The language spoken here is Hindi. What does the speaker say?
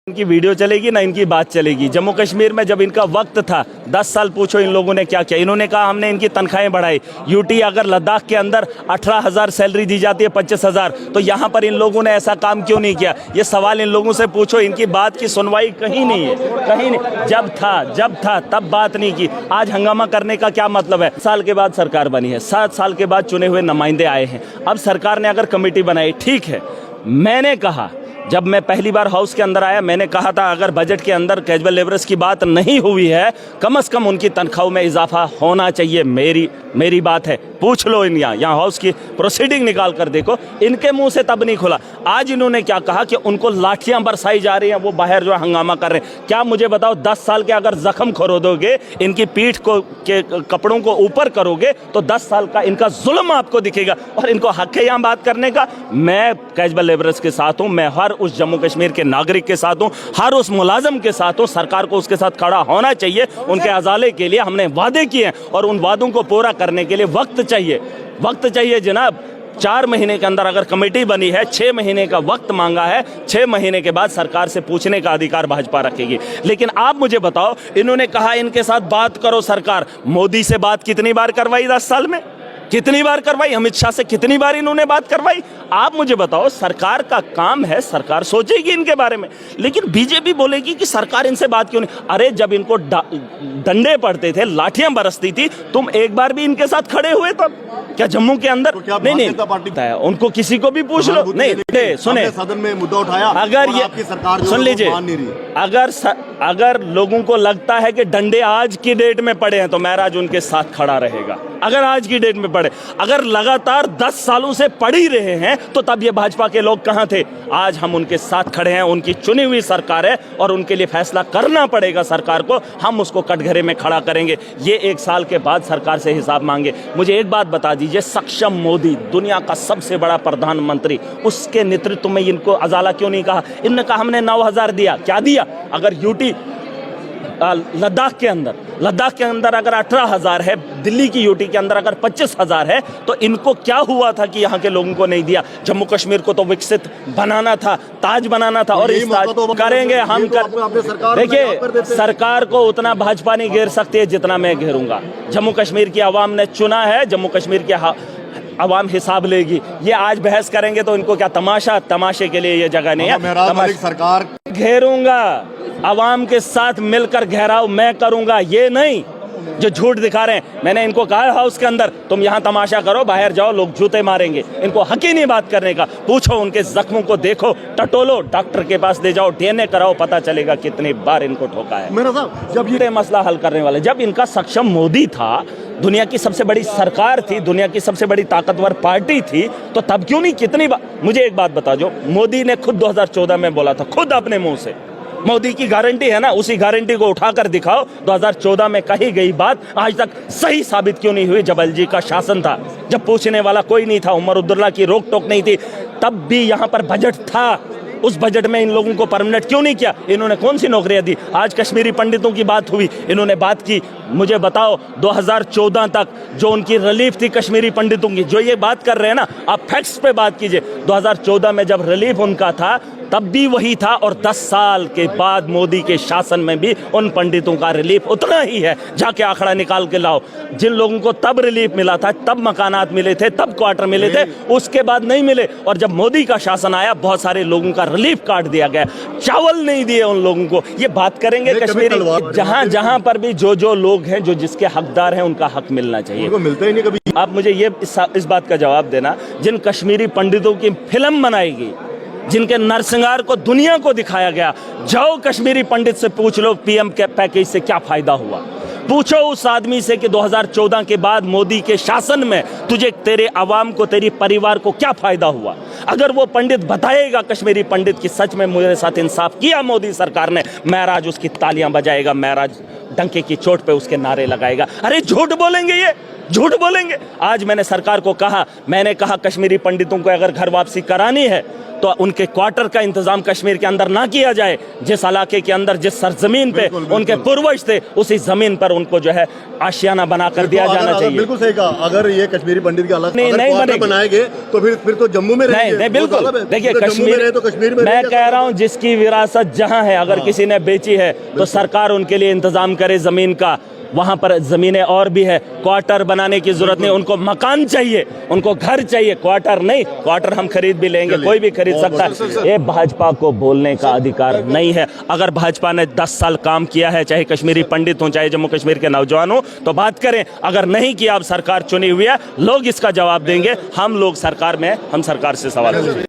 इनकी वीडियो चलेगी ना इनकी बात चलेगी। जम्मू कश्मीर में जब इनका वक्त था 10 साल, पूछो इन लोगों ने क्या किया। इन्होंने कहा हमने इनकी तनख्वाहें बढ़ाई। यूटी अगर लद्दाख के अंदर 18,000 सैलरी दी जाती है 25,000, तो यहाँ पर इन लोगों ने ऐसा काम क्यों नहीं किया? ये सवाल इन लोगों से पूछो। इनकी बात की सुनवाई कहीं नहीं है, कहीं नहीं। जब था तब बात नहीं की। आज हंगामा करने का क्या मतलब है? साल के बाद सरकार बनी है, 7 साल के बाद चुने हुए नुमाइंदे आए हैं। अब सरकार ने अगर कमेटी बनाई, ठीक है। मैंने कहा, जब मैं पहली बार हाउस के अंदर आया, मैंने कहा था अगर बजट के अंदर कैजुअल लेबरर्स की बात नहीं हुई है, कम से कम उनकी तनख्वाहों में इजाफा होना चाहिए। मेरी बात है, पूछ लो इन यहाँ हाउस की प्रोसीडिंग निकाल कर देखो, इनके मुंह से तब नहीं खुला। आज इन्होंने क्या कहा कि उनको लाठियां बरसाई जा रही हैं, वो बाहर जो हंगामा कर रहे हैं। क्या मुझे बताओ, 10 साल के अगर जख्म खरोदोगे, इनकी पीठ को के कपड़ों को ऊपर करोगे, तो 10 साल का इनका जुल्म आपको दिखेगा। और इनको हक है यहाँ बात करने का। मैं कैजुअल लेबरर्स के साथ हूँ, मैं हर उस जम्मू कश्मीर के नागरिक के साथ हूँ, हर उस मुलाजिम के साथ हूँ। सरकार को उसके साथ खड़ा होना चाहिए। उनके अजाले के लिए हमने वादे किए हैं और उन वादों को पूरा करने के लिए वक्त चाहिए जनाब। 4 महीने के अंदर अगर कमेटी बनी है, 6 महीने का वक्त मांगा है, 6 महीने के बाद सरकार से पूछने का अधिकार भाजपा रखेगी। लेकिन आप मुझे बताओ, इन्होंने कहा इनके साथ बात करो सरकार। मोदी से बात कितनी बार करवाई 10 साल में? कितनी बार करवाई? अमित शाह से कितनी बार इन्होंने बात करवाई? आप मुझे बताओ। सरकार का काम है, सरकार सोचेगी इनके बारे में। लेकिन बीजेपी बोलेगी कि सरकार इनसे बात क्यों नहीं। अरे जब इनको डंडे पड़ते थे, लाठियां बरसती थी, तुम एक बार भी इनके साथ खड़े हुए तब? क्या जम्मू के अंदर? तो नहीं, उनको किसी को भी पूछ लो। नहीं, सुने, सदन में मुद्दा उठाया, अगर ये आपकी सरकार सुन लीजिए, अगर लोगों को लगता है कि डंडे आज की डेट में पड़े हैं, तो महराज उनके साथ खड़ा रहेगा। अगर आज की डेट में पड़े, अगर लगातार 10 सालों से पड़ ही रहे हैं, तो तब ये भाजपा के लोग कहां थे? आज हम उनके साथ खड़े हैं। उनकी चुनी हुई सरकार है और उनके लिए फैसला करना पड़ेगा सरकार को। हम उसको कटघरे में खड़ा करेंगे। ये 1 साल के बाद सरकार से हिसाब मांगे। मुझे एक बात बता दीजिए, सक्षम मोदी, दुनिया का सबसे बड़ा प्रधानमंत्री, उसके नेतृत्व में इनको अजाला क्यों नहीं कहा? इन्होंने कहा हमने 9,000 दिया। क्या दिया? अगर यूटी लद्दाख के अंदर अगर 18,000 है, दिल्ली की यूटी के अंदर अगर 25,000 है, तो इनको क्या हुआ था कि यहाँ के लोगों को नहीं दिया? जम्मू कश्मीर को तो विकसित बनाना था, ताज बनाना था, और इस ताज को करेंगे हम। देखिए, सरकार को उतना भाजपा नहीं घेर सकती है जितना मैं घेरूंगा। जम्मू कश्मीर की आवाम ने चुना है, जम्मू कश्मीर के आवाम हिसाब लेगी। ये आज बहस करेंगे तो इनको क्या तमाशे के लिए ये जगह नहीं है। सरकार घेरूंगा, आवाम के साथ मिलकर घेराव मैं करूंगा, ये नहीं जो झूठ दिखा रहे हैं। मैंने इनको कहा हाउस के अंदर, तुम यहां तमाशा करो, बाहर जाओ, लोग जूते मारेंगे। इनको हक ही नहीं बात करने का। पूछो, उनके जख्मों को देखो, टटोलो, डॉक्टर के पास ले जाओ, डीएनए कराओ, पता चलेगा कितनी बार इनको ठोका है। मेरा साहब, जब ये मसला हल करने वाले, जब इनका सक्षम मोदी था, दुनिया की सबसे बड़ी सरकार थी, दुनिया की सबसे बड़ी ताकतवर पार्टी थी, तो तब क्यों नहीं? कितनी बार? मुझे एक बात बता, जो मोदी ने खुद 2014 में बोला था, खुद अपने मुंह से, मोदी की गारंटी है ना, उसी गारंटी को उठाकर दिखाओ। 2014 में कही गई बात आज तक सही साबित क्यों नहीं हुई? जब एलजी का शासन था, जब पूछने वाला कोई नहीं था, उमर अब्दुल्ला की रोक टोक नहीं थी, तब भी यहाँ पर बजट था। उस बजट में इन लोगों को परमानेंट क्यों नहीं किया? इन्होंने कौन सी नौकरियां दी? आज कश्मीरी पंडितों की बात हुई, इन्होंने बात की। मुझे बताओ, 2014 तक जो उनकी रिलीफ थी कश्मीरी पंडितों की, जो ये बात कर रहे हैं ना, आप फैक्ट्स पे बात कीजिए। 2014 में जब रिलीफ उनका था, तब भी वही था, और 10 साल के बाद मोदी के शासन में भी उन पंडितों का रिलीफ उतना ही है। जाके आंकड़ा निकाल के लाओ। जिन लोगों को तब रिलीफ मिला था, तब मकानात मिले थे, तब क्वार्टर मिले थे, उसके बाद नहीं मिले। और जब मोदी का शासन आया, बहुत सारे लोगों का रिलीफ काट दिया गया, चावल नहीं दिए उन लोगों को। ये बात करेंगे कश्मीरी, जहां पर भी जो लोग हैं, जो जिसके हकदार हैं, उनका हक मिलना चाहिए। मिलता ही नहीं कभी। आप मुझे ये इस बात का जवाब देना, जिन कश्मीरी पंडितों की फिल्म बनाई गई, जिनके नरसिंगार को दुनिया को दिखाया गया, जाओ कश्मीरी पंडित से पूछ लो पीएम के पैकेज से क्या फायदा हुआ। पूछो उस आदमी से कि 2014 के बाद मोदी के शासन में तुझे, तेरे आवाम को, तेरी परिवार को क्या फायदा हुआ। अगर वो पंडित बताएगा, कश्मीरी पंडित की, सच में मेरे साथ इंसाफ किया मोदी सरकार ने, महराज उसकी तालियां बजाएगा, महराज डंके की चोट पे उसके नारे लगाएगा। अरे झूठ बोलेंगे, ये झूठ बोलेंगे। आज मैंने सरकार को कहा, मैंने कहा कश्मीरी पंडितों को अगर घर वापसी करानी है तो उनके क्वार्टर का इंतजाम कश्मीर के अंदर ना किया जाए। जिस इलाके के अंदर, जिस सरजमीन पे उनके पूर्वज थे, उसी जमीन पर उनको जो है आशियाना बनाकर दिया जाना चाहिए। बिल्कुल सही कहा। अगर ये कश्मीरी पंडित की हालत नहीं बनाएंगे तो फिर तो जम्मू में रहेंगे। नहीं, बिल्कुल। देखिए कश्मीर, तो कश्मीर में मैं कह रहा हूँ जिसकी विरासत जहाँ है, अगर किसी ने बेची है तो सरकार उनके लिए इंतजाम करे जमीन का। वहां पर जमीनें और भी है, क्वार्टर बनाने की जरूरत नहीं, उनको मकान चाहिए, उनको घर चाहिए, क्वार्टर नहीं। क्वार्टर हम खरीद भी लेंगे, कोई भी खरीद सकता है। ये भाजपा को बोलने का अधिकार नहीं है। अगर भाजपा ने 10 साल काम किया है, चाहे कश्मीरी पंडित हो, चाहे जम्मू कश्मीर के नौजवान हो, तो बात करें। अगर नहीं किया, अब सरकार चुनी हुई है, लोग इसका जवाब देंगे। हम लोग सरकार में, हम सरकार से सवाल करेंगे।